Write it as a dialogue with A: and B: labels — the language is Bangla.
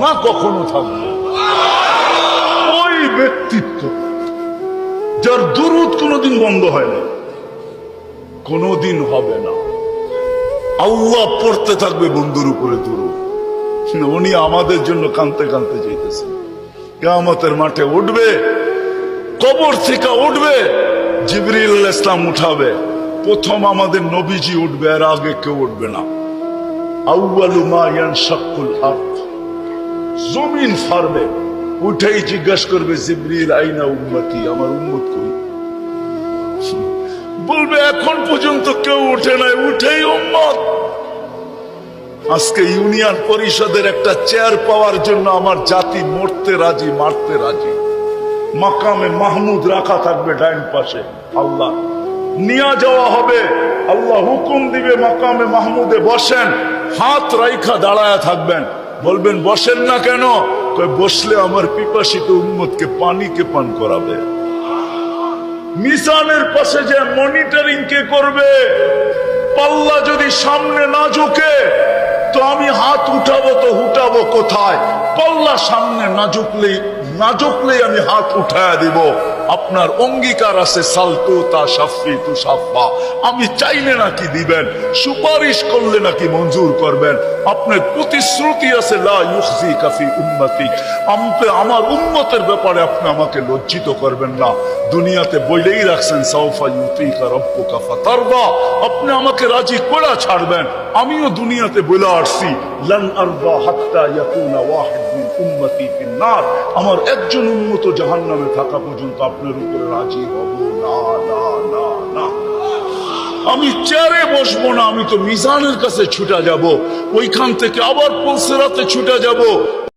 A: না কখনো থাকবে। ওই ব্যক্তিত্ব যার দুরূদ কোনোদিন বন্ধ হয় না, কোনোদিন হবে না। আল্লাহ পড়তে থাকবে বন্ধুর উপরে দুরূদ। উনি আমাদের জন্য কাঁদতে কাঁদতে চাইতেছেন। কিয়ামতের মাঠে উঠবে, কবর থেকে উঠবে, জিবরিল আলাইহিস সালাম উঠাবে, প্রথম আমাদের নবীজি উঠবে, আর আগে কেউ উঠবে না। আউয়ালু মা ইয়ানশাক্কুল আরদ, জমিন ফাড়বে, উঠেই জিজ্ঞাসা করবে জিবরিল আইনা উম্মতি, আমার উম্মত কই? বলবে এখন পর্যন্ত কেউ উঠে নাই, উঠেই উম্মত। আজকে ইউনিয়ন পরিষদের একটা চেয়ার পাওয়ার জন্য আমার জাতি মরতে রাজি, মারতে রাজি। মাকামে মাহমুদ রাখা থাকবে ডাইন পাশে, আল্লাহ নিয়ে যাওয়া হবে, আল্লাহ হুকুম দিবে মাকামে মাহমুদে বসেন, হাত রাইখা দাঁড়ায় থাকবেন, বলবেন বসেন না কেন? বসলে আমার পিপাসিত উম্মতকে পানিকে পান করাবে। মিজানের পাশে যে মনিটরিং কে করবে, পাল্লা যদি সামনে না ঝুঁকে তো আমি হাত উঠাবো, তো উঠাবো কোথায়? পাল্লা সামনে না ঝুঁকলেই আমি হাত উঠায়া দিব। আপনার অঙ্গীকার আছে সালতু তা শাফি তু শাফা, আমি চাইলে নাকি দিবেন, সুপারিশ করলে নাকি মঞ্জুর করবেন। আপনার প্রতিশ্রুতি আছে লা ইউখজিকা ফি উম্মতি, আমার উম্মতের ব্যাপারে আপনি আমাকে লজ্জিত করবেন না। দুনিয়াতে বইলেই রাখছেন সাউফা ইউতিকা রাব্বুকা ফাতারদা, আপনি আমাকে রাজি করে ছাড়বেন। আমিও দুনিয়াতে বলে আসছি লান আরদা হাত্তা ইয়াকুনা ওয়াহিদ মিন উম্মতি ফিন নার, আমার একজন উম্মত জাহান্নামে থাকা পর্যন্ত আপনার উপরে রাজি হব না, না, না, না। আমি চেয়ারে বসবো না, আমি তো মিজানের কাছে ছুটে যাব, ওইখান থেকে আবার পুলসেরাতে ছুটে যাব,